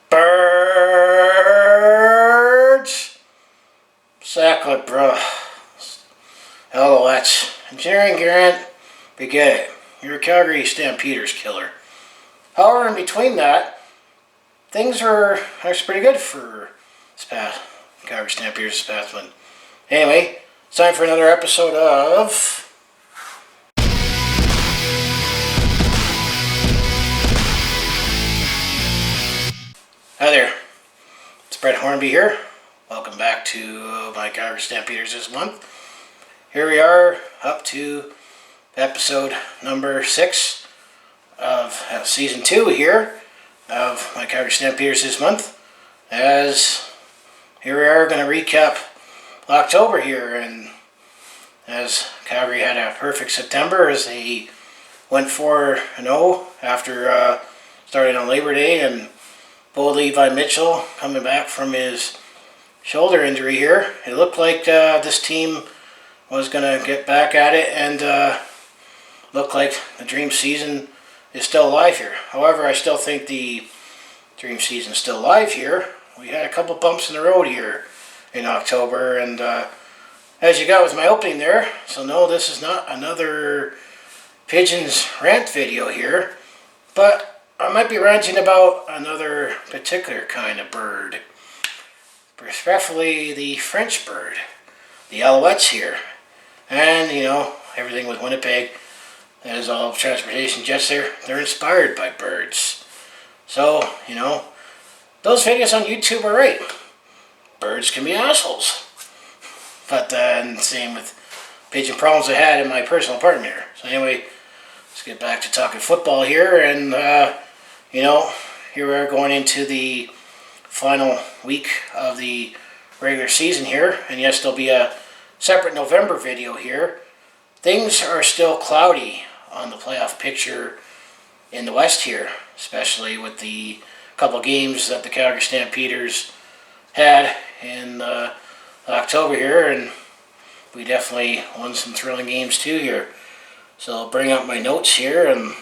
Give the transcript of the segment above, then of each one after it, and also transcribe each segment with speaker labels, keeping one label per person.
Speaker 1: Birds! Sacklet, bro. Alouettes. Engineering Grant, we get it. You're a Calgary Stampeders killer. However, in between that, things were actually pretty good for this past Calgary Stampeders this past one. Anyway, it's time for another episode of Hi there, it's Brett Hornby here. Welcome back to my Calgary Stampeders this month. Here we are, up to episode number 6 of season 2 here of my Calgary Stampeders this month. As here we are going to recap October here, and as Calgary had a perfect September as they went 4-0 after starting on Labor Day, and Bo Levi Mitchell coming back from his shoulder injury here. It looked like this team was going to get back at it, and looked like the dream season is still alive here. However, I still think the dream season is still alive here. We had a couple bumps in the road here in October, and as you got with my opening there, so no, this is not another Pigeons rant video here, but I might be ranting about another particular kind of bird, especially the French bird, the Alouettes here. And, you know, everything with Winnipeg, there's all transportation jets there, they're inspired by birds. So, you know, those videos on YouTube are right. Birds can be assholes. But same with pigeon problems I had in my personal apartment here. So anyway, let's get back to talking football here, and you know, here we are going into the final week of the regular season here, and yes, there'll be a separate November video here. Things are still cloudy on the playoff picture in the West here, especially with the couple games that the Calgary Stampeders had in October here, and we definitely won some thrilling games too here. So I'll bring up my notes here and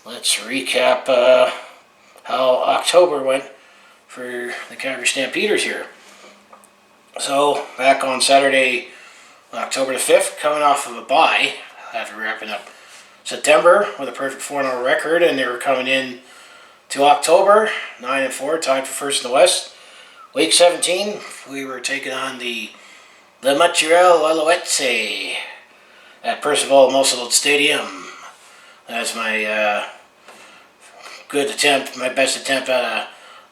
Speaker 1: let's recap how October went for the Calgary Stampeders here. So back on Saturday, October the 5th, coming off of a bye after wrapping up September with a perfect 4-0 record, and they were coming in to October 9-4, tied for first in the West. Week 17, we were taking on the Montreal Alouettes at Percival Mosulot Stadium. That's my good attempt, my best attempt at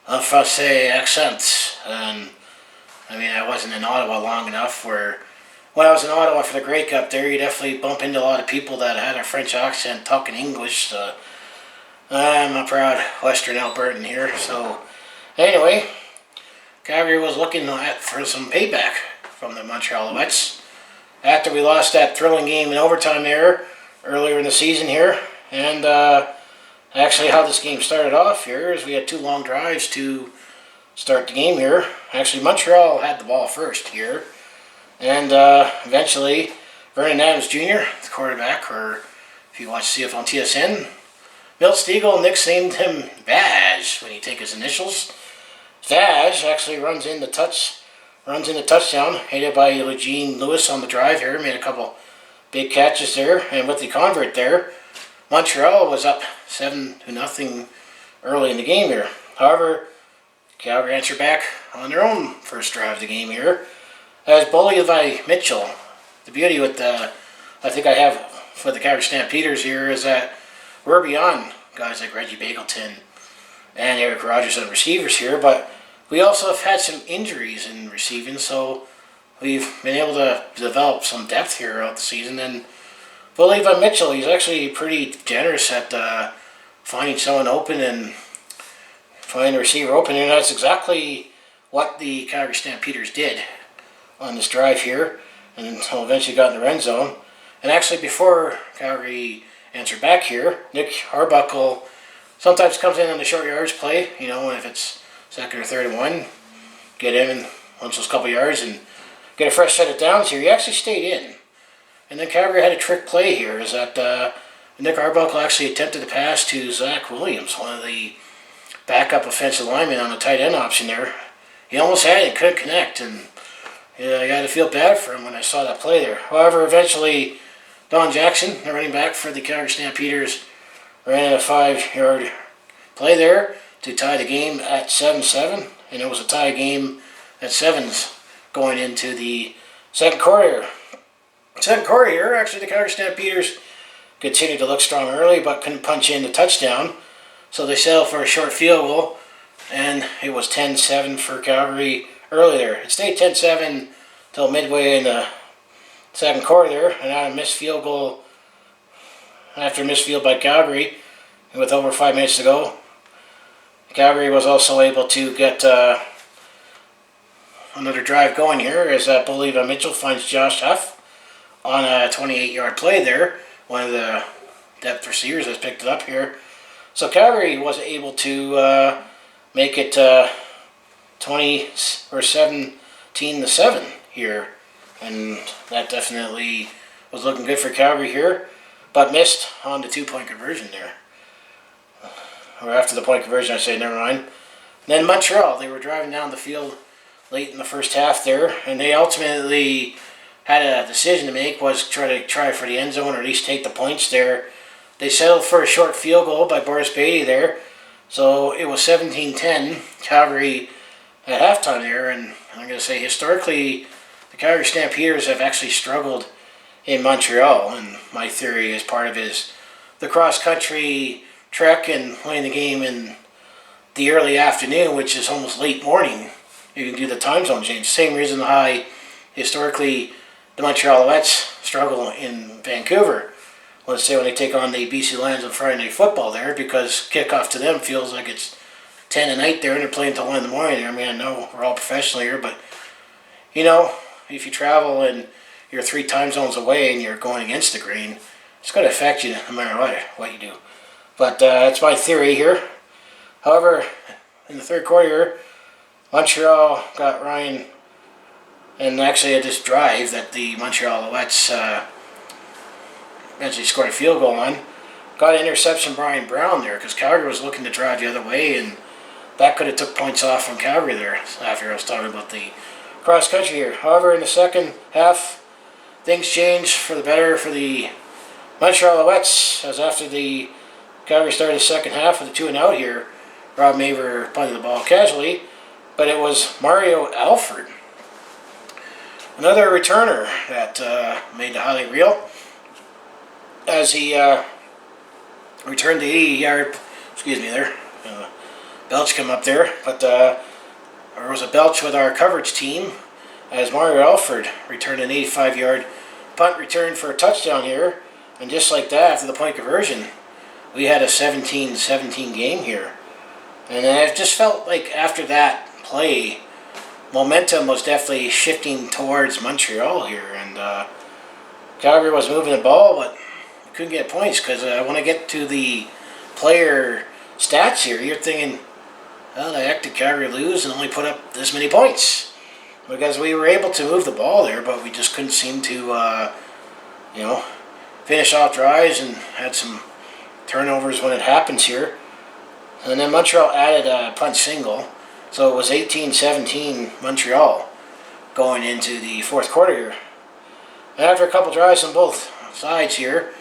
Speaker 1: a Francais accent. And I mean, I wasn't in Ottawa long enough where, when I was in Ottawa for the Grey Cup there, you definitely bump into a lot of people that had a French accent talking English. So I'm a proud Western Albertan here. So anyway, Calgary was looking for some payback from the Montreal Alouettes after we lost that thrilling game in overtime there earlier in the season here. And actually how this game started off here is we had 2 long drives to start the game here. Actually, Montreal had the ball first here, and eventually Vernon Adams Jr., the quarterback, or if you watch CF on TSN, Milt Stiegel nicknamed him Vaj when you take his initials. Vaj actually runs in the touchdown, aided by Eugene Lewis on the drive here, made a couple big catches there, and with the convert there, Montreal was up 7-0 early in the game here. However, Calgary answered back on their own first drive of the game here, as Bo Levi Mitchell. The beauty with I think I have for the Calgary Stampeders here is that we're beyond guys like Reggie Bagleton and Eric Rogers on receivers here, but we also have had some injuries in receiving, so we've been able to develop some depth here throughout the season. And Bo Levi Mitchell, he's actually pretty generous at finding someone open and finding a receiver open, and that's exactly what the Calgary Stampeders did on this drive here, and until eventually got in the red zone. And actually, before Calgary answered back here, Nick Arbuckle sometimes comes in on the short yards play, you know, if it's 2nd or 3rd and 1, get in and lunch those couple yards and get a fresh set of downs here. He actually stayed in. And then Calgary had a trick play here, is that Nick Arbuckle actually attempted to pass to Zach Williams, one of the backup offensive lineman on the tight end option there. He almost had it, couldn't connect, and yeah, I got to feel bad for him when I saw that play there. However, eventually, Don Jackson, the running back for the Calgary Stampeders, ran a 5-yard play there to tie the game at 7-7, and it was a tie game at 7s going into the second quarter. Second quarter here, actually the Calgary Stampeders continued to look strong early, but couldn't punch in the touchdown, so they settled for a short field goal, and it was 10-7 for Calgary early there. It stayed 10-7 till midway in the second quarter there, and on a missed field goal, after a missed field by Calgary, and with over 5 minutes to go, Calgary was also able to get another drive going here, as I believe Mitchell finds Josh Huff on a 28-yard play there. One of the depth receivers has picked it up here. So Calgary was able to make it 20 or 17-7 here, and that definitely was looking good for Calgary here, but missed on the 2-point conversion there. Or after the point conversion, I say, never mind. And then Montreal, they were driving down the field late in the first half there, and they ultimately had a decision to make, was try for the end zone or at least take the points there. They settled for a short field goal by Boris Beatty there, so it was 17-10 Calgary at halftime there, and I'm going to say historically the Calgary Stampeders have actually struggled in Montreal, and my theory as part of is the cross-country trek and playing the game in the early afternoon, which is almost late morning. You can do the time zone change. Same reason why historically the Montreal Alouettes struggle in Vancouver. Let's say when they take on the BC Lions on Friday Night Football there, because kickoff to them feels like it's 10 at night there, and they're playing until 1 in the morning there. I mean, I know we're all professional here, but you know, if you travel and you're 3 time zones away and you're going against the grain, it's going to affect you no matter what you do. But that's my theory here. However, in the third quarter, Montreal got Ryan, and actually at this drive that the Montreal Alouettes eventually scored a field goal on, got an interception Brian Brown there, because Calgary was looking to drive the other way, and that could have took points off from Calgary there after I was talking about the cross country here. However, in the second half, things changed for the better for the Montreal Alouettes, as after the Calgary started the second half with a 2-and-out here, Rob Maver punted the ball casually, but it was Mario Alford, another returner that made the highlight reel, as he returned the 80-yard, excuse me there, belch come up there, but there was a belch with our coverage team, as Mario Alford returned an 85-yard punt return for a touchdown here, and just like that, after the point conversion, we had a 17-17 game here. And I just felt like after that play, momentum was definitely shifting towards Montreal here, and Calgary was moving the ball, but couldn't get points, because when I get to the player stats here, you're thinking, well, the heck did Calgary lose and only put up this many points? Because we were able to move the ball there, but we just couldn't seem to, finish off drives, and had some turnovers when it happens here. And then Montreal added a punt single, so it was 18-17 Montreal going into the fourth quarter here. And after a couple drives on both sides here,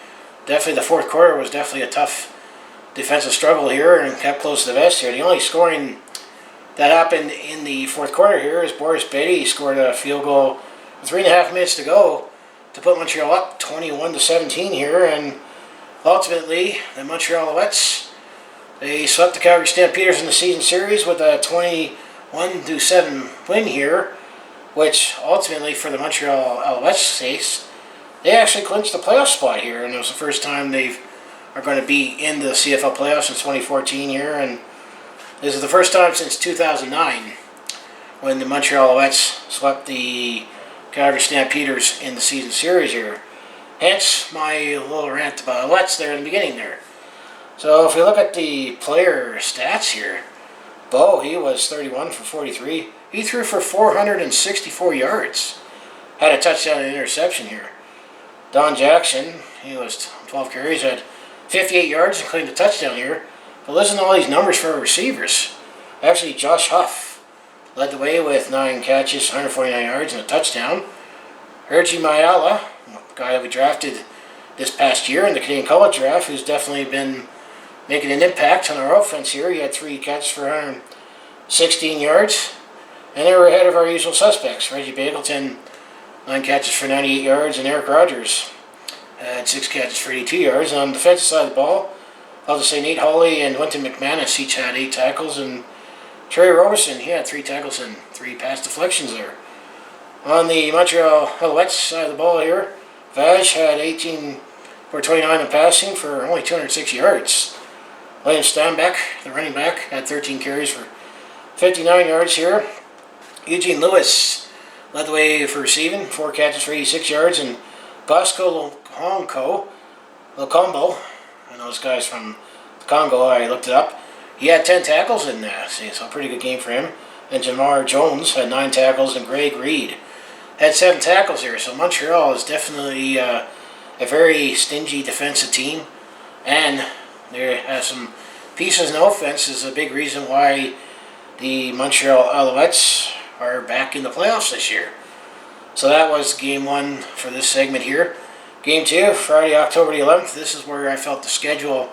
Speaker 1: definitely the fourth quarter was definitely a tough defensive struggle here, and kept close to the vest here. The only scoring that happened in the fourth quarter here is Boris Beatty scored a field goal with 3.5 minutes to go to put Montreal up 21-17 here, and ultimately the Montreal Alouettes, they swept the Calgary Stampeders in the season series with a 21-7 win here, which ultimately for the Montreal Alouettes case, they actually clinched the playoff spot here, and it was the first time they are going to be in the CFL playoffs since 2014 here, and this is the first time since 2009 when the Montreal Alouettes swept the Calgary Stampeders in the season series here. Hence my little rant about Alouettes there in the beginning there. So if we look at the player stats here, Bo, he was 31 for 43. He threw for 464 yards. Had a touchdown and interception here. Don Jackson, he was 12 carries, had 58 yards, including the touchdown here. But listen to all these numbers for receivers. Actually, Josh Huff led the way with 9 catches, 149 yards, and a touchdown. Hergy Mayala, a guy that we drafted this past year in the Canadian College Draft, who's definitely been making an impact on our offense here. He had 3 catches for 116 yards. And they were ahead of our usual suspects. Reggie Bagleton, 9 catches for 98 yards, and Eric Rogers had 6 catches for 82 yards. On the defensive side of the ball, I'll just say Nate Hawley and Winton McManus each had 8 tackles, and Trey Roberson, he had 3 tackles and 3 pass deflections there. On the Montreal Alouettes side of the ball here, Vaj had 18 for 29 in passing for only 206 yards. William Stambeck, the running back, had 13 carries for 59 yards here. Eugene Lewis led the way for receiving, 4 catches for 86 yards, and Bosco Locombo, I know this guy's from the Congo, I looked it up, he had 10 tackles in that, so a pretty good game for him. And Jamar Jones had 9 tackles, and Greg Reed had 7 tackles here. So Montreal is definitely a very stingy defensive team, and they have some pieces in offense is a big reason why the Montreal Alouettes are back in the playoffs this year. So that was game 1 for this segment here. Game 2, Friday, October the 11th. This is where I felt the schedule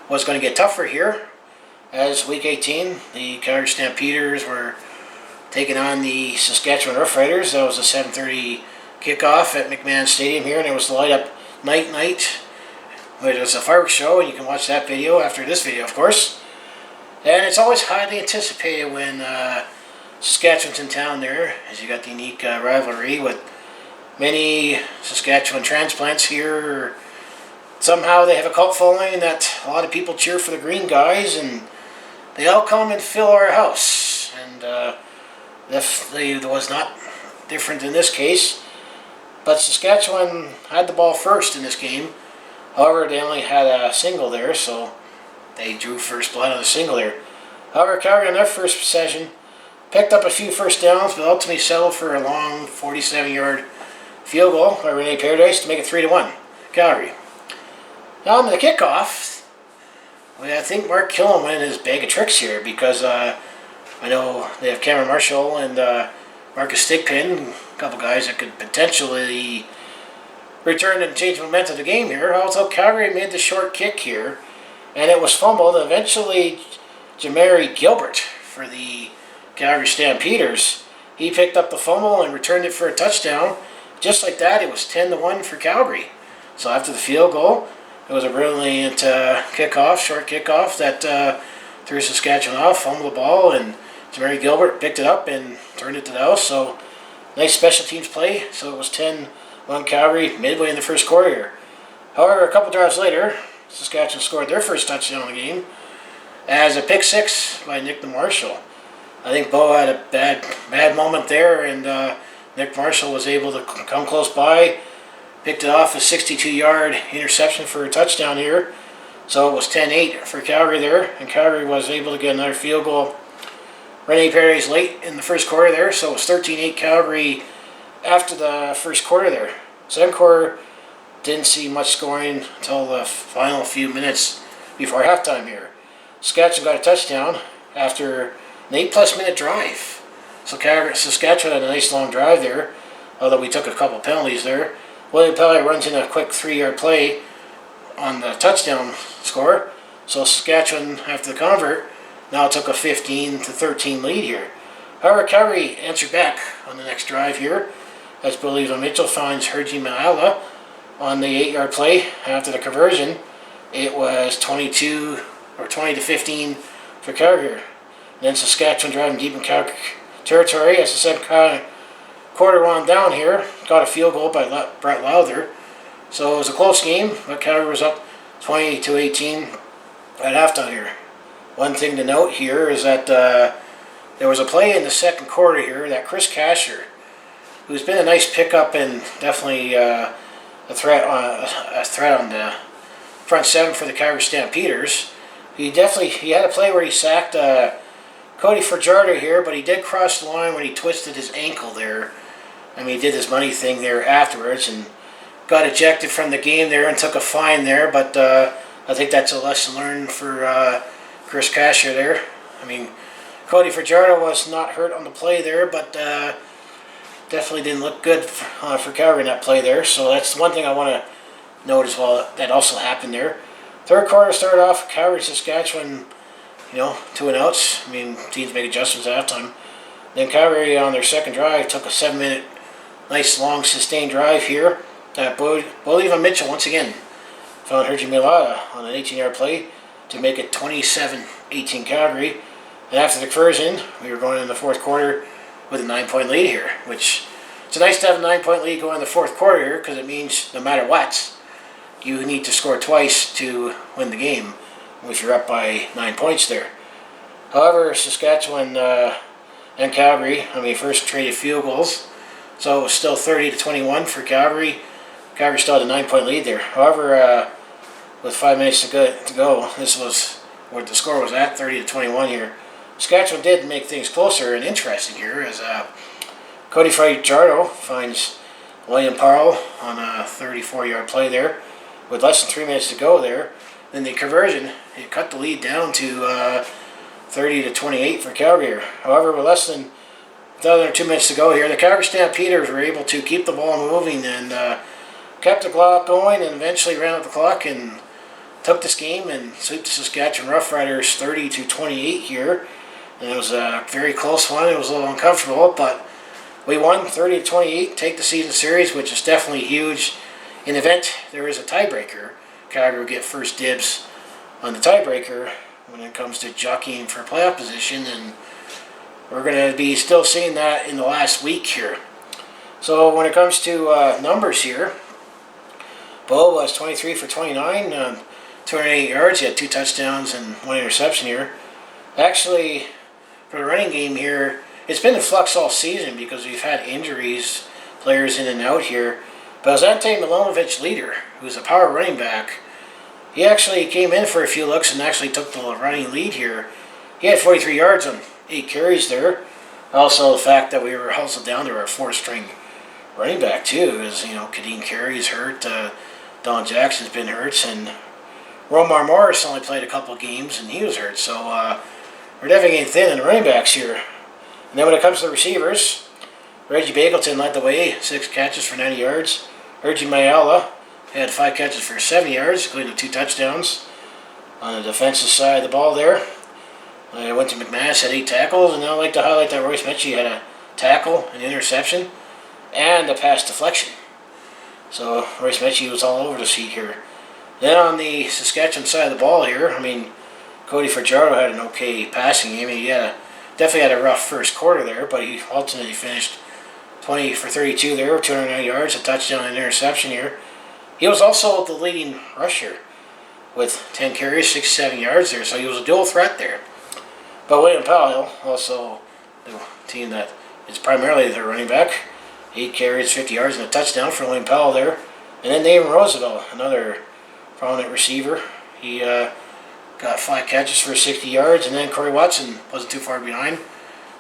Speaker 1: was going to get tougher here. As week 18, the Calgary Stampeders were taking on the Saskatchewan Roughriders. That was a 7:30 kickoff at McMahon Stadium here, and it was the light up night. It was a fireworks show, and you can watch that video after this video, of course. And it's always highly anticipated when Saskatchewan's in town there, as you got the unique rivalry with many Saskatchewan transplants here. Somehow they have a cult following that a lot of people cheer for the green guys, and they all come and fill our house. And definitely it was not different in this case. But Saskatchewan had the ball first in this game. However, they only had a single there, so they drew first blood on the single there. However, Calgary on their first possession picked up a few first downs, but ultimately settled for a long 47-yard field goal by Rene Paradise to make it 3-1. Calgary. Now on the kickoff, I think Mark Killam went in his bag of tricks here, because I know they have Cameron Marshall and Marcus Stigpin, a couple guys that could potentially return and change the momentum of the game here. Also, Calgary made the short kick here, and it was fumbled. Eventually, Jamari Gilbert for the Calgary Stampeders, he picked up the fumble and returned it for a touchdown. Just like that, it was 10-1 for Calgary. So after the field goal, it was a brilliant kickoff, short kickoff that threw Saskatchewan off, fumbled the ball, and Jamari Gilbert picked it up and turned it to the house. So nice special teams play. So it was 10-1 Calgary midway in the first quarter here. However, a couple drives later, Saskatchewan scored their first touchdown of the game as a pick 6 by Nick Marshall. I think Bo had a bad moment there, and Nick Marshall was able to come close by, picked it off a 62-yard interception for a touchdown here. So it was 10-8 for Calgary there, and Calgary was able to get another field goal. Rene Paradis late in the first quarter there, so it was 13-8 Calgary after the first quarter there. Second quarter, didn't see much scoring until the final few minutes before halftime here. Saskatchewan got a touchdown after an 8+ minute drive. So Saskatchewan had a nice long drive there, although we took a couple penalties there. William Pelly runs in a quick 3-yard play on the touchdown score. So Saskatchewan, after the convert, now took a 15-13 lead here. However, Calgary answered back on the next drive here, as Billy Mitchell finds Hergy Maala on the 8-yard play. After the conversion, it was 20-15 for Calgary. Then Saskatchewan driving deep in Calgary territory as the second quarter wound down here. Got a field goal by Brett Lowther. So it was a close game, but Calgary was up 20-18 at halftime here. One thing to note here is that there was a play in the second quarter here that Chris Kasher, who's been a nice pickup and definitely a threat on the front seven for the Calgary Stampeders. He had a play where he sacked Cody Fajardo here, but he did cross the line when he twisted his ankle there. I mean, he did his money thing there afterwards and got ejected from the game there and took a fine there. But I think that's a lesson learned for Chris Casher there. I mean, Cody Fajardo was not hurt on the play there, but definitely didn't look good for Calgary in that play there. So that's one thing I want to note as well. That also happened there. Third quarter started off Calgary, Saskatchewan, 2-and-outs. I mean, teams make adjustments at halftime. Then Calgary on their second drive took a 7-minute, nice long sustained drive here. Bolívar Mitchell once again found Hergy Milata on an 18-yard play to make it 27-18 Calgary. And after the conversion, we were going in the fourth quarter with a 9-point lead here, which it's nice to have a 9-point lead going in the fourth quarter here because it means no matter what, you need to score twice to win the game if you're up by 9 points there. However, Saskatchewan and Calgary, first traded field goals, so it was still 30-21 for Calgary. Calgary still had a 9-point lead there. However, with 5 minutes to go, this was what the score was at, 30-21 here. Saskatchewan did make things closer and interesting here as Cody Fajardo finds William Parle on a 34-yard play there with less than 3 minutes to go there. Then the conversion, it cut the lead down to 30-28 for Calgary. However, with less than 2 minutes to go here, the Calgary Stampeders were able to keep the ball moving and kept the clock going and eventually ran out the clock and took this game and swept the Saskatchewan Roughriders 30-28 here. And it was a very close one. It was a little uncomfortable, but we won 30-28, take the season series, which is definitely huge. In the event there is a tiebreaker, Calgary will get first dibs on the tiebreaker when it comes to jockeying for playoff position, and we're going to be still seeing that in the last week here. So when it comes to numbers here, Bo was 23 for 29, 208 yards. He had 2 touchdowns and 1 interception here. Actually, for the running game here, it's been in flux all season because we've had injuries, players in and out here. But Ante Milonovic leader, who's a power running back, he actually came in for a few looks and actually took the running lead here. He had 43 yards on 8 carries there. Also, the fact that we were also down to our 4th-string running back too, is Kadeem Carey's hurt, Don Jackson's been hurt, and Romar Morris only played a couple of games and he was hurt. So we're definitely getting thin in the running backs here. And then when it comes to the receivers, Reggie Bagleton led the way, 6 catches for 90 yards. Hergy Mayala had 5 catches for 70 yards, including 2 touchdowns. On the defensive side of the ball there, I went to McManus, had 8 tackles, and I'd like to highlight that Royce Metchie had a tackle, an interception, and a pass deflection. So Royce Metchie was all over the sheet here. Then on the Saskatchewan side of the ball here, Cody Fajardo had an okay passing game. He definitely had a rough first quarter there, but he ultimately finished 20 for 32 there, 209 yards, a touchdown and interception here. He was also the leading rusher with 10 carries, 67 yards there, so he was a dual threat there. But William Powell, also the team that is primarily their running back, 8 carries, 50 yards, and a touchdown for William Powell there. And then David Roosevelt, another prominent receiver. He got 5 catches for 60 yards, and then Corey Watson wasn't too far behind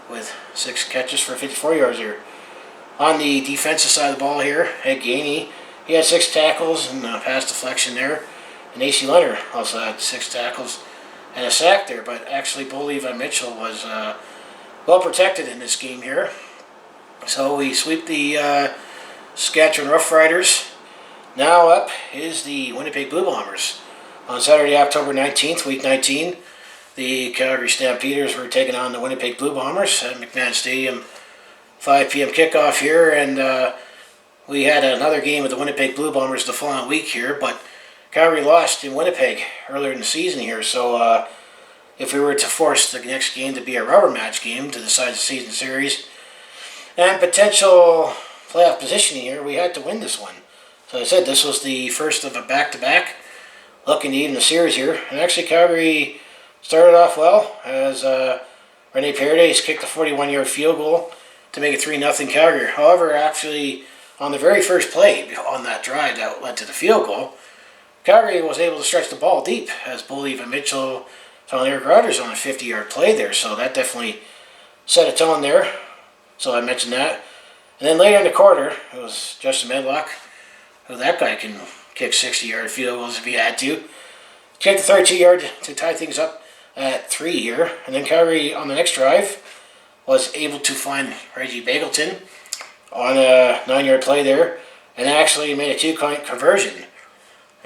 Speaker 1: with 6 catches for 54 yards here. On the defensive side of the ball here, Ed Gainey, he had 6 tackles and a pass deflection there. And A.C. Leonard also had 6 tackles and a sack there, but actually Bolívar Mitchell was well protected in this game here. So we sweep the Saskatchewan Roughriders. Now up is the Winnipeg Blue Bombers. On Saturday, October 19th, Week 19, the Calgary Stampeders were taking on the Winnipeg Blue Bombers at McMahon Stadium. 5 p.m. kickoff here, and we had another game with the Winnipeg Blue Bombers the following week here, but Calgary lost in Winnipeg earlier in the season here, so if we were to force the next game to be a rubber match game to decide the season series and potential playoff positioning here, we had to win this one. So I said this was the first of a back-to-back looking to even the series here. And actually Calgary started off well as Rene Paredes kicked a 41-yard field goal to make it 3-0 Calgary. However, actually on the very first play on that drive that led to the field goal, Calgary was able to stretch the ball deep as Bolívar Mitchell found Eric Rodgers on a 50-yard play there. So that definitely set a tone there. So I mentioned that. And then later in the quarter, it was Justin Medlock. Who that guy can kick 60-yard field goals if he had to. Kicked the 32-yard to tie things up at 3 here. And then Calgary on the next drive was able to find Reggie Bagleton on a 9-yard play there, and actually made a 2-point conversion,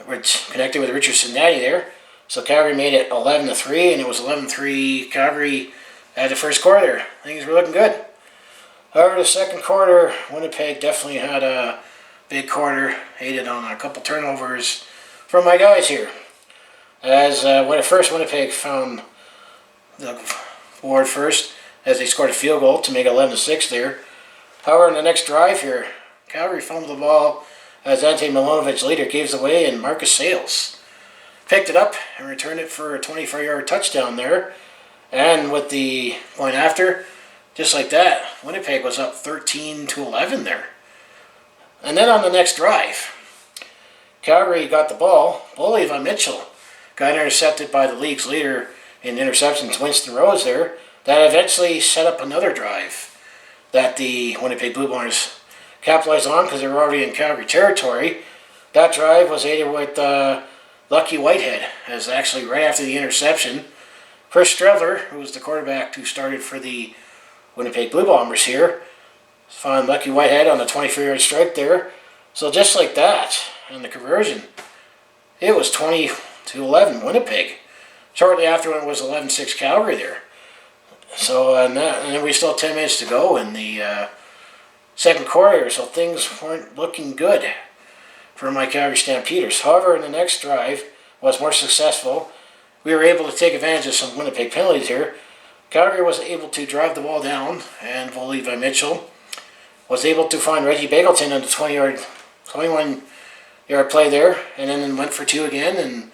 Speaker 1: which connected with Richard Cincinnati there. So Calgary made it 11-3, and it was 11-3 Calgary at the first quarter. Things were looking good. However, the second quarter, Winnipeg definitely had a big quarter, aided on a couple turnovers from my guys here. As when at first Winnipeg found the board first, as they scored a field goal to make it 11-6 there. However, in the next drive here, Calgary fumbled the ball as Ante Milonovich later gives away, and Marcus Sales picked it up and returned it for a 24-yard touchdown there. And with the point after, just like that, Winnipeg was up 13-11 there. And then on the next drive, Calgary got the ball. Bully Von Mitchell got intercepted by the league's leader in interceptions, Winston Rose there. That eventually set up another drive that the Winnipeg Blue Bombers capitalized on because they were already in Calgary territory. That drive was aided with Lucky Whitehead, as actually right after the interception, Chris Streveler, who was the quarterback who started for the Winnipeg Blue Bombers here, found Lucky Whitehead on the 24-yard strike there. So just like that, and the conversion, it was 20-11 Winnipeg. Shortly after, it was 11-6 Calgary there. So and then we still had 10 minutes to go in the second quarter, so things weren't looking good for my Calgary Stampeders. However, in the next drive was more successful. We were able to take advantage of some Winnipeg penalties here. Calgary was able to drive the ball down, and Bully Von Mitchell was able to find Reggie Bagleton on the 21-yard play there, and then went for 2 again and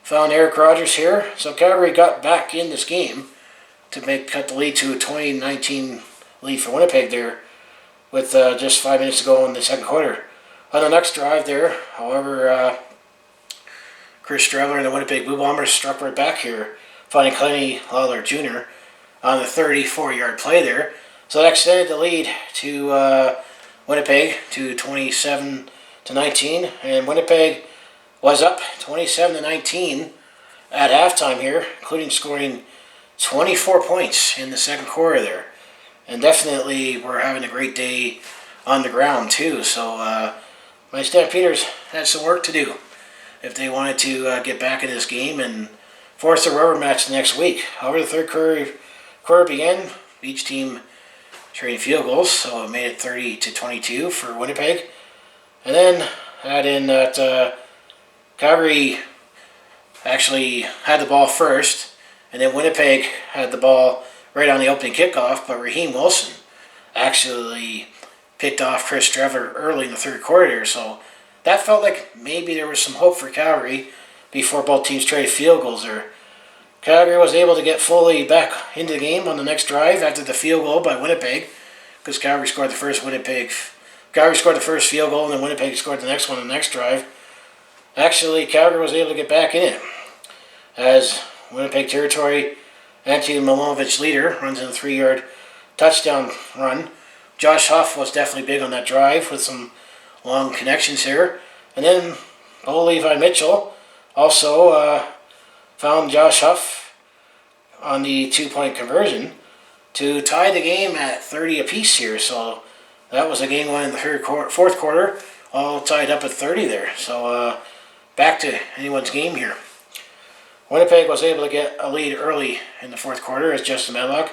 Speaker 1: found Eric Rogers here. So Calgary got back in this game to cut the lead to a 20-19 lead for Winnipeg there with just 5 minutes to go in the second quarter. On the next drive there, however, Chris Streveler and the Winnipeg Blue Bombers struck right back here, finding Clenny Lawler Jr. on the 34-yard play there. So that extended the lead to Winnipeg to 27-19, and Winnipeg was up 27-19 at halftime here, including scoring 24 points in the second quarter there. And definitely we're having a great day on the ground too. So my Stampeders had some work to do if they wanted to get back in this game and force a rubber match next week. However, the third quarter began, each team trading field goals, so it made it 30-22 for Winnipeg. And then add in that Calgary actually had the ball first, and then Winnipeg had the ball right on the opening kickoff, but Raheem Wilson actually picked off Chris Streveler early in the third quarter. So that felt like maybe there was some hope for Calgary before both teams traded field goals there. Calgary was able to get fully back into the game on the next drive after the field goal by Winnipeg, because Calgary scored the first field goal, and then Winnipeg scored the next one on the next drive. Actually, Calgary was able to get back in it as Winnipeg territory, Ante Milonovich leader runs in a 3-yard touchdown run. Josh Huff was definitely big on that drive with some long connections here. And then Bully Von Mitchell also found Josh Huff on the 2-point conversion to tie the game at 30 apiece here. So that was a game one in the fourth quarter, all tied up at 30 there. So back to anyone's game here. Winnipeg was able to get a lead early in the fourth quarter as Justin Medlock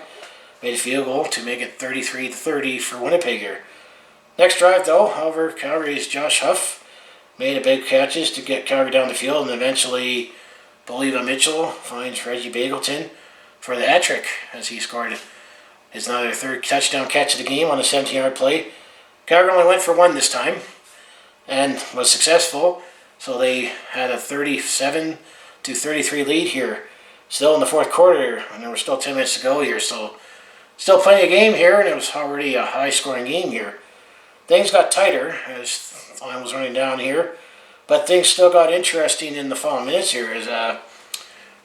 Speaker 1: made a field goal to make it 33-30 for Winnipeg here. Next drive, though, however, Calgary's Josh Huff made a big catches to get Calgary down the field, and eventually Bully Von Mitchell finds Reggie Bagleton for the hat trick as he scored his another third touchdown catch of the game on a 17-yard play. Calgary only went for 1 this time and was successful, so they had a 37-33 lead here. Still in the fourth quarter, and there were still 10 minutes to go here, so still plenty of game here, and it was already a high-scoring game here. Things got tighter as time was running down here, but things still got interesting in the following minutes here as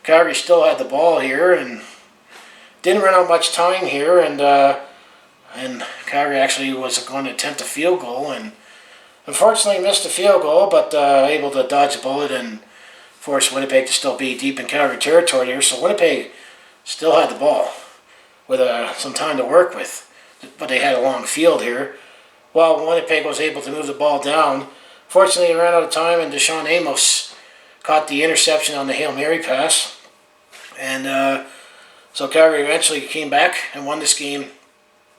Speaker 1: Calgary still had the ball here and didn't run out much time here, and Calgary actually was going to attempt a field goal and unfortunately missed the field goal, but able to dodge a bullet and forced Winnipeg to still be deep in Calgary territory here. So Winnipeg still had the ball with some time to work with, but they had a long field here. While Winnipeg was able to move the ball down, fortunately, they ran out of time, and Deshaun Amos caught the interception on the Hail Mary pass. And so Calgary eventually came back and won this game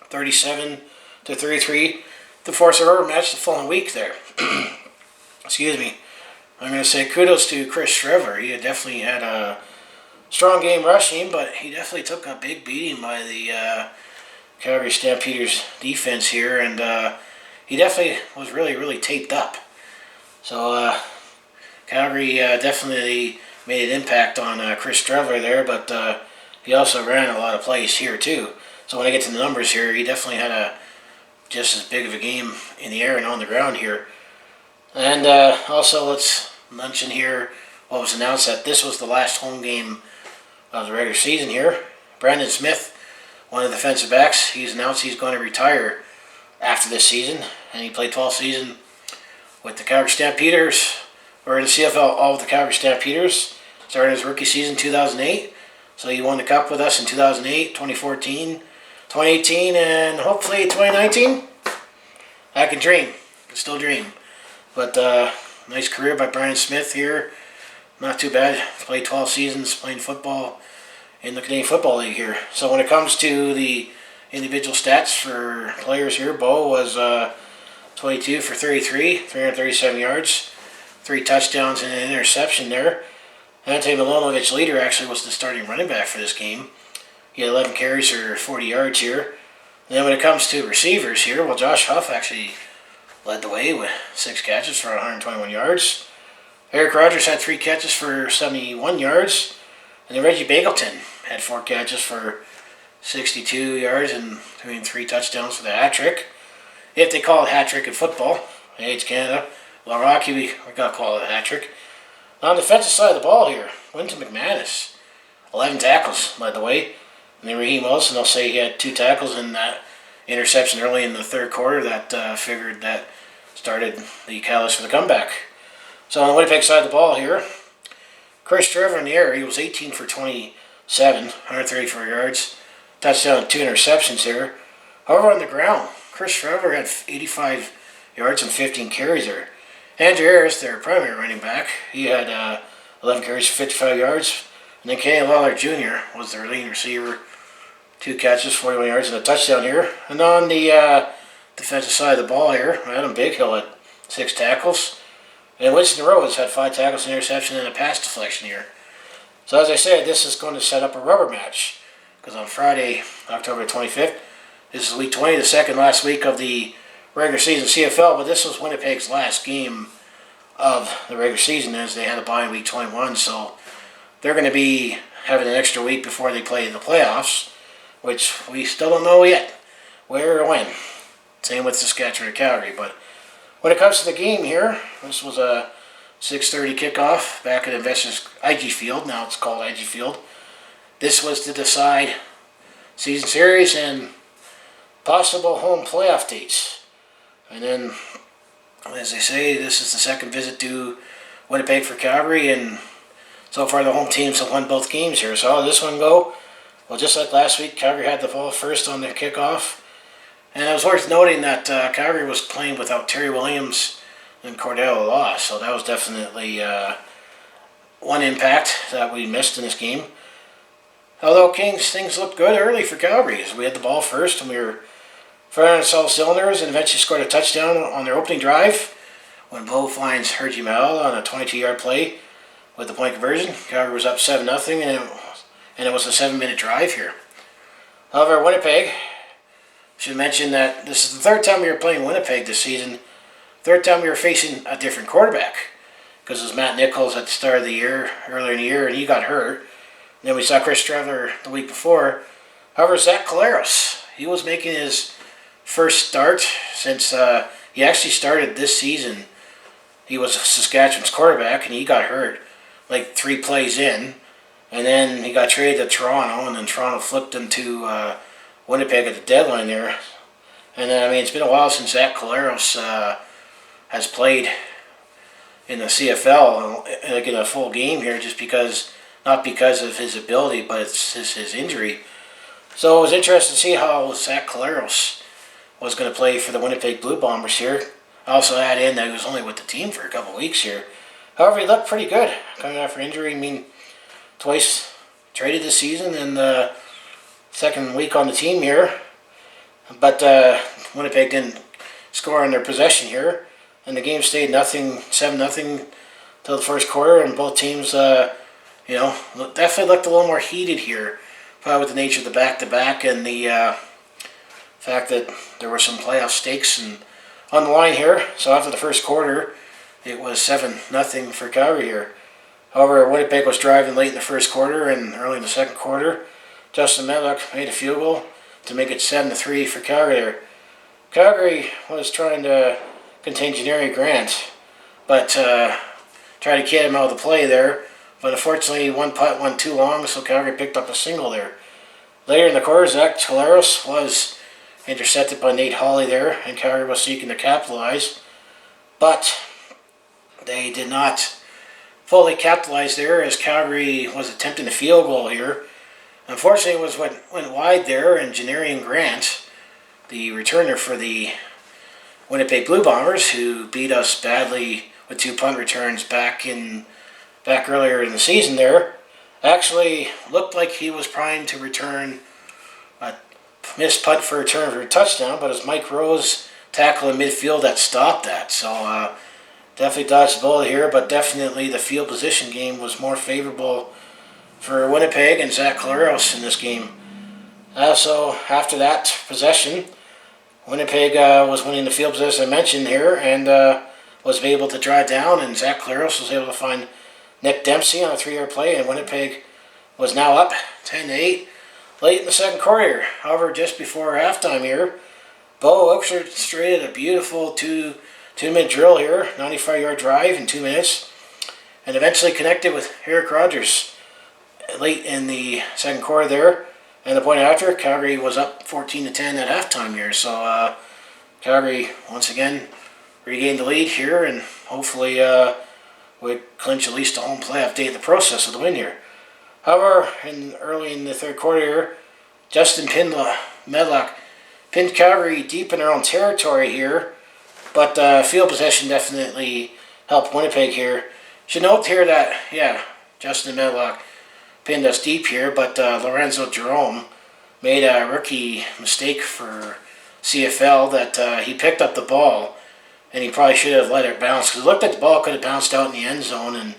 Speaker 1: 37-33 to force a rubber match the following week there. Excuse me. I'm going to say kudos to Chris Shriver. He definitely had a strong game rushing, but he definitely took a big beating by the Calgary Stampeders defense here, and he definitely was really, really taped up. So Calgary definitely made an impact on Chris Shriver there, but he also ran a lot of plays here too. So when I get to the numbers here, he definitely had just as big of a game in the air and on the ground here. And also, let's mention here what was announced, that this was the last home game of the regular season here. Brandon Smith, one of the defensive backs, he's announced he's going to retire after this season, and he played 12th season with the Calgary Stampeders, or in the CFL, all of the Calgary Stampeders. Started his rookie season in 2008, so he won the Cup with us in 2008, 2014, 2018, and hopefully 2019. I can dream, I can still dream. But nice career by Brian Smith here. Not too bad. Played 12 seasons playing football in the Canadian Football League here. So when it comes to the individual stats for players here, Bo was 22 for 33, 337 yards, 3 touchdowns and an interception there. Ante Milonovic leader actually was the starting running back for this game. He had 11 carries for 40 yards here. And then when it comes to receivers here, well, Josh Huff actually led the way with 6 catches for 121 yards. Eric Rogers had 3 catches for 71 yards. And then Reggie Bagleton had 4 catches for 62 yards and 3 touchdowns for the hat trick. If they call it hat trick in football, hey, it's Canada. Well, Rocky, we're going to call it a hat trick. On the defensive side of the ball here, Winton McManus, 11 tackles, by the way. And then Raheem Wilson, they'll say he had 2 tackles in that interception early in the third quarter that figured that started the catalyst for the comeback. So on the Winnipeg side of the ball here, Chris Shriver in the air, he was 18 for 27, 134 yards, touchdown, 2 interceptions here. However, on the ground, Chris Shriver had 85 yards and 15 carries there. Andrew Harris, their primary running back, he had 11 carries for 55 yards. And then Kenny Lawler Jr. was their leading receiver, 2 catches, 41 yards, and a touchdown here. And on the defensive side of the ball here, Adam Bighill had 6 tackles. And Winston Rhodes had 5 tackles, an interception, and a pass deflection here. So as I said, this is going to set up a rubber match. Because on Friday, October 25th, this is week 20, the second last week of the regular season CFL. But this was Winnipeg's last game of the regular season, as they had a bye in week 21. So they're going to be having an extra week before they play in the playoffs, which we still don't know yet where or when. Same with Saskatchewan or Calgary. But when it comes to the game here, this was a 6:30 kickoff back at Investors IG Field. Now it's called IG Field. This was to decide season series and possible home playoff dates. And then, as they say, this is the second visit to Winnipeg for Calgary, and so far the home teams have won both games here. So how did this one go? Well, just like last week, Calgary had the ball first on their kickoff. And it was worth noting that Calgary was playing without Terry Williams and Cordell Law, so that was definitely one impact that we missed in this game. Although things looked good early for Calgary, as we had the ball first and we were firing on all cylinders, and eventually scored a touchdown on their opening drive when Bo finds Hergy Mal on a 22-yard play with the point conversion. Calgary was up 7-0, and it was a 7-minute drive here. However, Winnipeg, should mention that this is the third time we were playing Winnipeg this season. Third time we were facing a different quarterback. Because it was Matt Nichols at the start of the year, earlier in the year, and he got hurt. And then we saw Chris Trevor the week before. However, Zach Collaros, he was making his first start since he actually started this season. He was Saskatchewan's quarterback, and he got hurt like 3 plays in. And then he got traded to Toronto, and then Toronto flipped him to Winnipeg at the deadline there. And then, it's been a while since Zach Collaros has played in the CFL, like in a full game here, just because, not because of his ability, but it's his injury. So it was interesting to see how Zach Collaros was going to play for the Winnipeg Blue Bombers here. I also add in that he was only with the team for a couple of weeks here. However, he looked pretty good coming after injury. I mean, twice traded this season and the second week on the team here. But Winnipeg didn't score on their possession here. And the game stayed 7-0 till the first quarter. And both teams, definitely looked a little more heated here. Probably with the nature of the back-to-back and the fact that there were some playoff stakes on the line here. So after the first quarter, it was 7-0 for Calgary here. However, Winnipeg was driving late in the first quarter and early in the second quarter. Justin Medlock made a field goal to make it 7-3 for Calgary there. Calgary was trying to contain Janarion Grant, but tried to get him out of the play there. But unfortunately, one putt went too long, so Calgary picked up a single there. Later in the quarter, Zach Collaros was intercepted by Nate Hawley there, and Calgary was seeking to capitalize. But they did not fully capitalize there, as Calgary was attempting a field goal here. Unfortunately, it was went wide there, and Janarion Grant, the returner for the Winnipeg Blue Bombers, who beat us badly with 2 punt returns back earlier in the season there, actually looked like he was primed to return a missed punt for a return for a touchdown, but it was Mike Rose tackle in midfield that stopped that. So definitely dodged the bullet here, but definitely the field position game was more favorable for Winnipeg and Zach Collaros in this game. So after that possession, Winnipeg was winning the field position I mentioned here, and was able to drive down, and Zach Collaros was able to find Nick Dempsey on a 3-yard play, and Winnipeg was now up 10-8 late in the second quarter. However, just before halftime here, Bo orchestrated a beautiful two-minute drill here, 95-yard drive in 2 minutes, and eventually connected with Eric Rogers late in the second quarter there. And the point after, Calgary was up 14-10 at halftime here. So Calgary once again regained the lead here, and hopefully would clinch at least a home playoff date in the process of the win here. However, early in the third quarter here, Justin Medlock pinned Calgary deep in their own territory here, but field possession definitely helped Winnipeg here. Should note here that, Justin Medlock pinned us deep here, but Lorenzo Jerome made a rookie mistake for CFL that he picked up the ball, and he probably should have let it bounce, because it looked like the ball could have bounced out in the end zone, and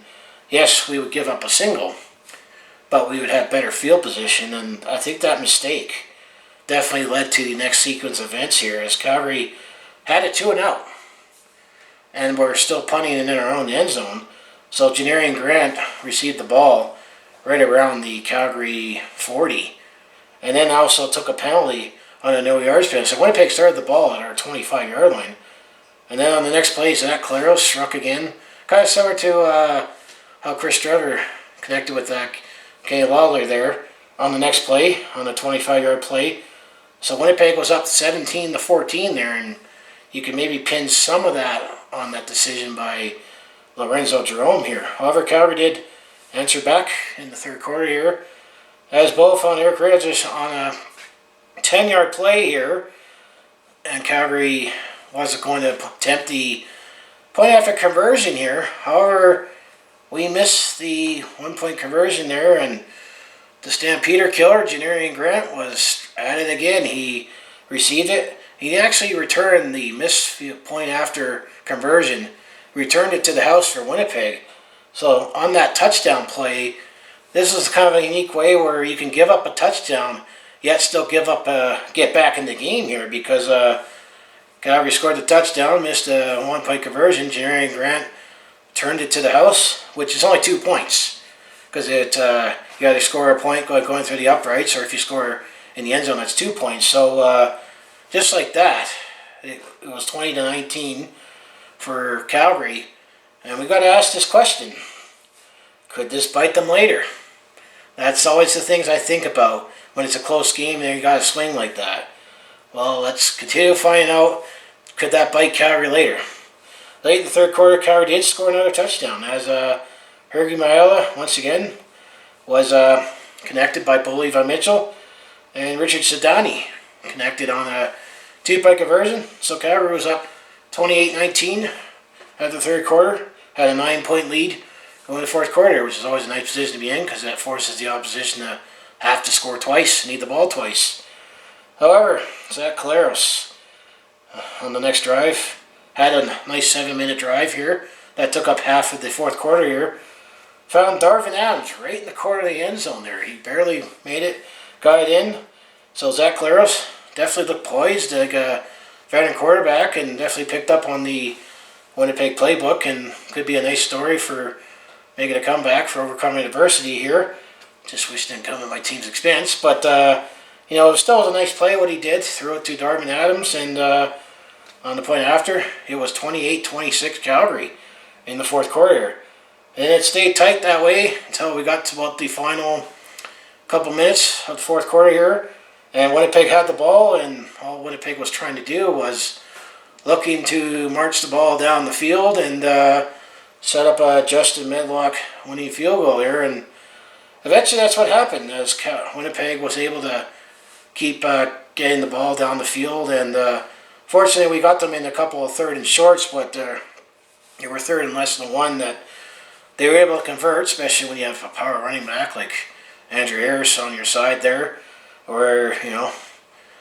Speaker 1: yes, we would give up a single, but we would have better field position, and I think that mistake definitely led to the next sequence of events here, as Calgary had it 2-0, and we're still punting it in our own end zone. So Janarion Grant received the ball right around the Calgary 40, and then also took a penalty on a no yards penalty. So Winnipeg started the ball at our 25-yard line, and then on the next play, Zach Collaros struck again, kind of similar to how Chris Strutter connected with Kenny Lawler there on the next play, on the 25-yard play. So Winnipeg was up 17-14 there, and you can maybe pin some of that on that decision by Lorenzo Jerome here. However, Calgary did answer back in the third quarter here, as Bo found Eric Rogers on a 10-yard play here, and Calgary wasn't going to attempt the point after conversion here. However, we missed the 1-point conversion there, and the Stampeder killer, Janarion Grant, was at it again. He received it. He actually returned the missed point after conversion, returned it to the house for Winnipeg. So on that touchdown play, this is kind of a unique way where you can give up a touchdown, yet still get back in the game here, because Calgary scored the touchdown, missed a 1-point conversion. Janarion Grant turned it to the house, which is only 2 points, because you either score a point going through the uprights, or if you score in the end zone, that's 2 points. So just like that, it was 20-19 for Calgary. And we got to ask this question: could this bite them later? That's always the things I think about when it's a close game and you got to swing like that. Well, let's continue to find out, could that bite Calgary later? Late in the third quarter, Calgary did score another touchdown as Hergy Mayala, once again, was connected by Bo Levi Mitchell, and Richard Sedani connected on a two-point conversion. So Calgary was up 28-19 at the third quarter, had a 9-point lead going to the fourth quarter, which is always a nice position to be in because that forces the opposition to have to score twice, need the ball twice. However, Zach Collaros on the next drive had a nice 7-minute drive here that took up half of the fourth quarter here. Found Darvin Adams right in the corner of the end zone there. He barely made it, got it in. So Zach Collaros definitely looked poised like a veteran quarterback and definitely picked up on the Winnipeg playbook and could be a nice story for making a comeback for overcoming adversity here. Just wish it didn't come at my team's expense. But, it still was a nice play what he did. Threw it to Darvin Adams, and on the point after, it was 28-26 Calgary in the fourth quarter. And it stayed tight that way until we got to about the final couple minutes of the fourth quarter here. And Winnipeg had the ball, and all Winnipeg was trying to do was looking to march the ball down the field and set up a Justin Medlock winning field goal there. And eventually that's what happened, as Winnipeg was able to keep getting the ball down the field. And fortunately, we got them in a couple of third and shorts, but they were third and less than one that they were able to convert, especially when you have a power running back like Andrew Harris on your side there, or,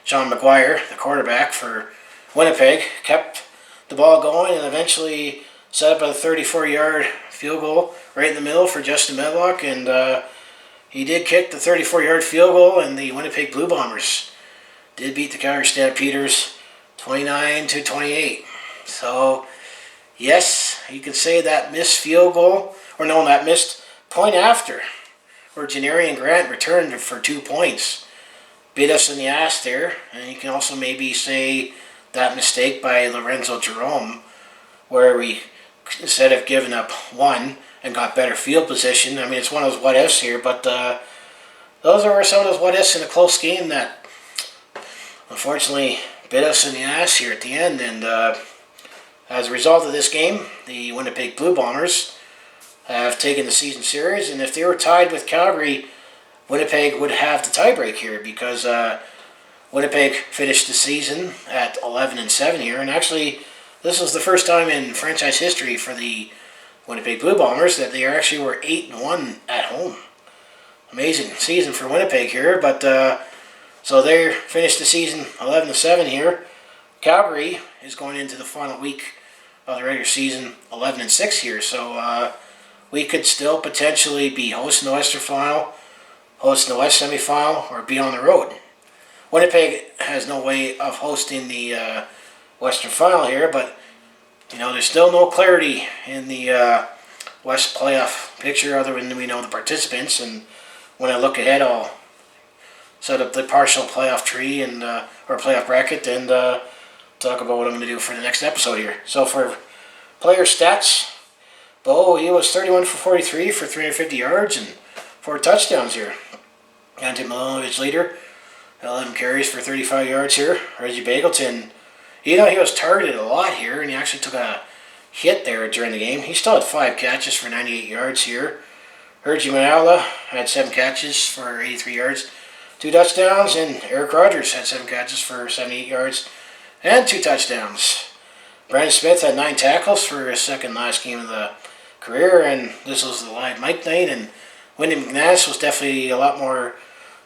Speaker 1: Sean McGuire, the quarterback for Winnipeg, kept the ball going and eventually set up a 34-yard field goal right in the middle for Justin Medlock, and he did kick the 34-yard field goal, and the Winnipeg Blue Bombers did beat the Calgary Stampeders 29-28. So, yes, you could say that missed field goal, that missed point after, where Janarian Grant returned for 2 points, bit us in the ass there. And you can also maybe say that mistake by Lorenzo Jerome, where we, instead of giving up one and got better field position, it's one of those what ifs here, but those are some of those what ifs in a close game that unfortunately bit us in the ass here at the end. And as a result of this game, the Winnipeg Blue Bombers have taken the season series, and if they were tied with Calgary, Winnipeg would have the tiebreak here because Winnipeg finished the season at 11-7 here, and actually this was the first time in franchise history for the Winnipeg Blue Bombers that they actually were 8-1 at home. Amazing season for Winnipeg here, but so they finished the season 11-7 here. Calgary is going into the final week of the regular season 11-6 here, so we could still potentially be hosting the Western Final, hosting the West Semifinal, or be on the road. Winnipeg has no way of hosting the Western Final here, but there's still no clarity in the West playoff picture other than we know the participants. And when I look ahead, I'll set up the partial playoff tree and or playoff bracket and talk about what I'm going to do for the next episode here. So for player stats, Bo, he was 31 for 43 for 350 yards and 4 touchdowns here. Ante Milonovich leader, 11 carries for 35 yards here. Reggie Bagleton, he was targeted a lot here, and he actually took a hit there during the game. He still had 5 catches for 98 yards here. Hergy Mayala had 7 catches for 83 yards, 2 touchdowns, and Eric Rogers had 7 catches for 78 yards and 2 touchdowns. Brandon Smith had 9 tackles for his second last game of the career, and this was the live Mike night, and Wendy McNass was definitely a lot more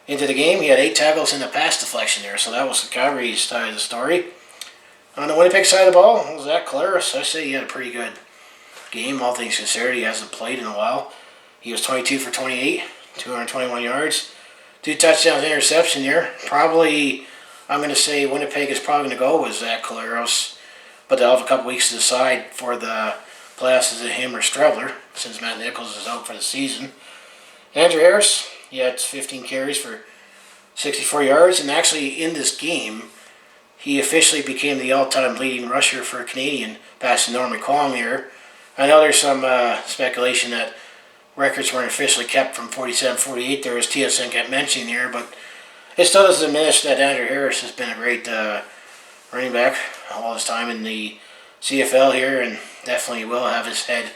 Speaker 1: into the game. He had 8 tackles in the pass deflection there, so that was the Calgary side of the story. On the Winnipeg side of the ball, Zach Collaros, I say he had a pretty good game, all things considered. He hasn't played in a while. He was 22 for 28, 221 yards, 2 touchdowns, interception here. Probably, I'm going to say Winnipeg is probably going to go with Zach Collaros, but they'll have a couple weeks to decide for the playoffs is it him or Strebler, since Matt Nichols is out for the season. Andrew Harris, he had 15 carries for 64 yards, and actually in this game, he officially became the all-time leading rusher for a Canadian, passing Norman Kwong here. I know there's some speculation that records weren't officially kept from 47-48 there, as TSN kept mentioning here, but it still doesn't diminish that Andrew Harris has been a great running back all his time in the CFL here, and definitely will have his head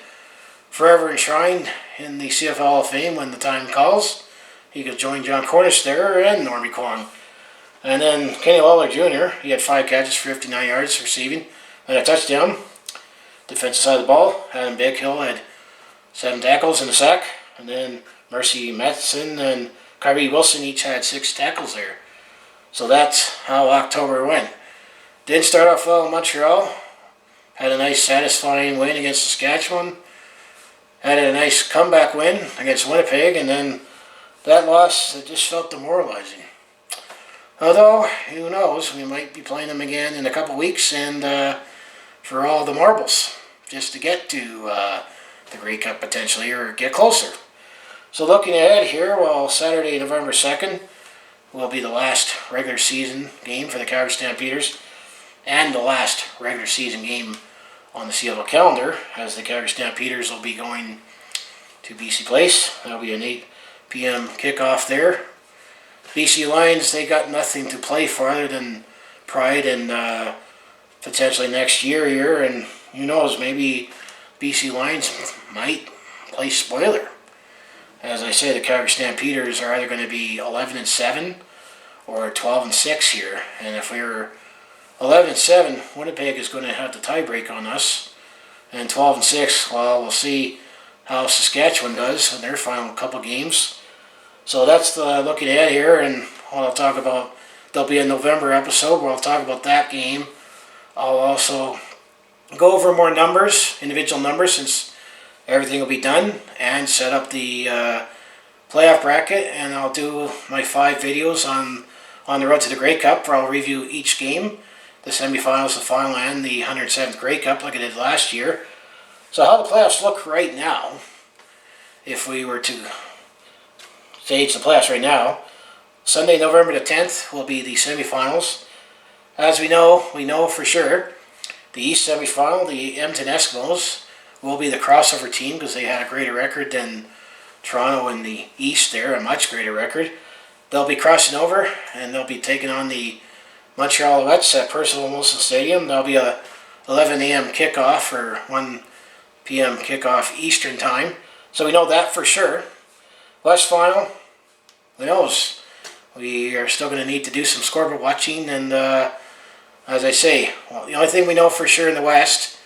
Speaker 1: forever enshrined in the CFL Hall of Fame when the time calls. He could join John Cornish there and Normie Kwong. And then Kenny Lawler Jr., he had 5 catches for 59 yards receiving and a touchdown. Defensive side of the ball, Adam Bighill had 7 tackles and a sack. And then Mercy Matheson and Kyrie Wilson each had 6 tackles there. So that's how October went. Didn't start off well in Montreal. Had a nice satisfying win against Saskatchewan. Had a nice comeback win against Winnipeg. And then that loss, it just felt demoralizing. Although, who knows, we might be playing them again in a couple weeks and for all the marbles. Just to get to the Grey Cup potentially or get closer. So looking ahead here, well, Saturday, November 2nd will be the last regular season game for the Calgary Stampeders and the last regular season game on the CFL calendar, as the Calgary Stampeders will be going to BC Place. That'll be an 8 p.m. kickoff there. BC Lions, they got nothing to play for other than pride and potentially next year here, and who knows, maybe BC Lions might play spoiler. As I say, the Calgary Stampeders are either going to be 11-7 or 12-6 here. And if we were 11-7, Winnipeg is going to have the tiebreak on us. And 12-6, well, we'll see how Saskatchewan does in their final couple games. So that's the looking ahead here, and what I'll talk about, there'll be a November episode where I'll talk about that game. I'll also go over more numbers, individual numbers, since everything will be done, and set up the playoff bracket, and I'll do my 5 videos on the road to the Grey Cup, where I'll review each game, the semifinals, the final, and the 107th Grey Cup like I did last year. So how the playoffs look right now, if we were to stage the playoffs right now, Sunday, November the 10th will be the semifinals. As we know for sure, the East semifinal, the Edmonton Eskimos, will be the crossover team because they had a greater record than Toronto in the East there, a much greater record. They'll be crossing over and they'll be taking on the Montreal Alouettes at Percival Molson Stadium. There'll be a 11 a.m. kickoff or 1 p.m. kickoff Eastern time. So we know that for sure. West final, who knows? We are still going to need to do some scoreboard watching, and as I say, well, the only thing we know for sure in the West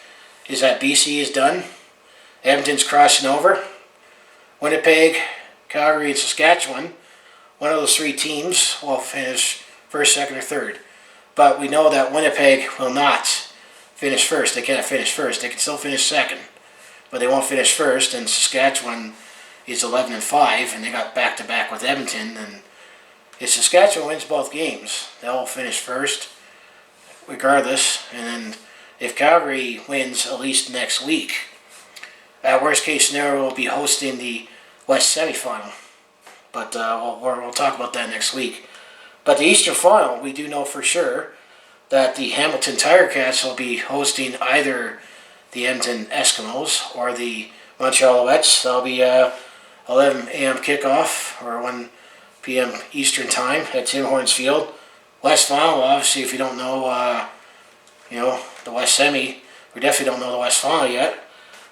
Speaker 1: is that BC is done. Edmonton's crossing over. Winnipeg, Calgary, and Saskatchewan, one of those 3 teams will finish first, second, or third. But we know that Winnipeg will not finish first. They can't finish first. They can still finish second, but they won't finish first. And Saskatchewan is 11-5, and they got back-to-back with Edmonton. And if Saskatchewan wins both games, they'll finish first regardless. And then if Calgary wins at least next week, at worst case scenario, we'll be hosting the West semifinal. But we'll talk about that next week. But the Eastern final, we do know for sure that the Hamilton Tiger Cats will be hosting either the Edmonton Eskimos or the Montreal Alouettes. That'll be 11 a.m. kickoff or 1 p.m. Eastern time at Tim Hortons Field. West final, obviously, if you don't know, the West semi, we definitely don't know the West final yet.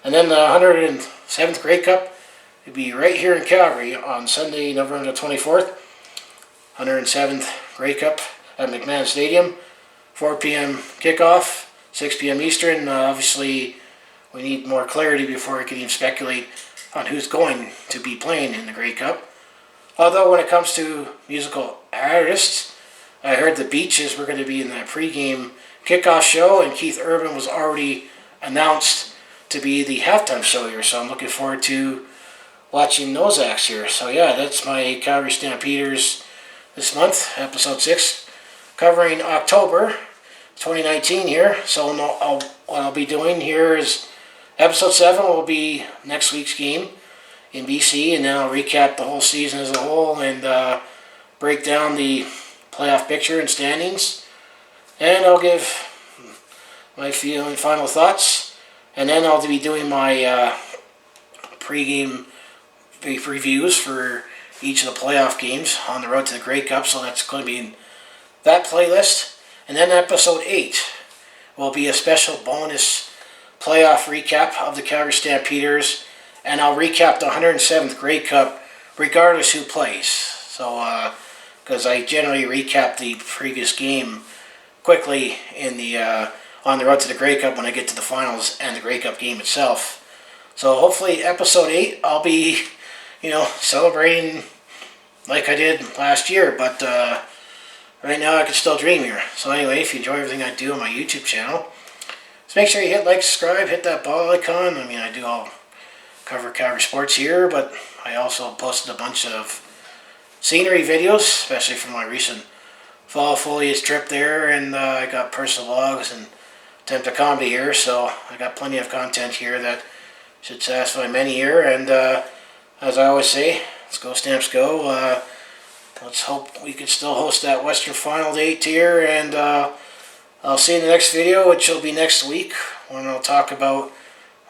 Speaker 1: And then the 107th Grey Cup will be right here in Calgary on Sunday, November the 24th. 107th Grey Cup at McMahon Stadium. 4 p.m. kickoff, 6 p.m. Eastern. Obviously, we need more clarity before we can even speculate on who's going to be playing in the Grey Cup. Although when it comes to musical artists, I heard the Beaches were going to be in the pregame kickoff show, and Keith Urban was already announced to be the halftime show here. So I'm looking forward to watching those acts here. So yeah, that's my Calgary Stampeders this month, episode 6, covering October 2019 here. So what I'll be doing here is episode 7 will be next week's game in BC, and then I'll recap the whole season as a whole and break down the playoff picture and standings, and I'll give my final thoughts, and then I'll be doing my pre-game reviews for each of the playoff games on the road to the Grey Cup, so that's going to be in that playlist. And then episode 8 will be a special bonus playoff recap of the Calgary Stampeders, and I'll recap the 107th Grey Cup regardless who plays. So, because I generally recap the previous game quickly in the on the road to the Grey Cup when I get to the finals and the Grey Cup game itself. So hopefully episode 8 I'll be, celebrating like I did last year, but right now I can still dream here. So anyway, if you enjoy everything I do on my YouTube channel, just make sure you hit like, subscribe, hit that bell icon. I mean, I do all cover Calgary sports here, but I also posted a bunch of scenery videos, especially from my recent fall foliage trip there, and I got personal vlogs and attempt at comedy here, so I got plenty of content here that should satisfy many here. And as I always say, let's go Stamps go. Let's hope we can still host that Western Final date here, and I'll see you in the next video, which will be next week, when I'll talk about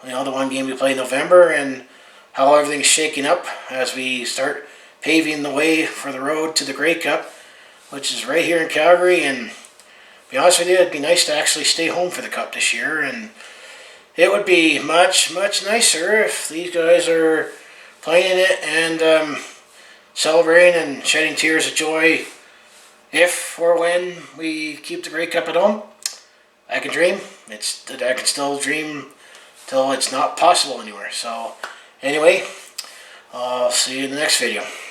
Speaker 1: the one game we play in November and how everything's shaking up as we start paving the way for the road to the Grey Cup, which is right here in Calgary. And to be honest with you, it'd be nice to actually stay home for the Cup this year, and it would be much, much nicer if these guys are playing in it and celebrating and shedding tears of joy if or when we keep the Grey Cup at home. I can dream. I can still dream till it's not possible anymore. So anyway, I'll see you in the next video.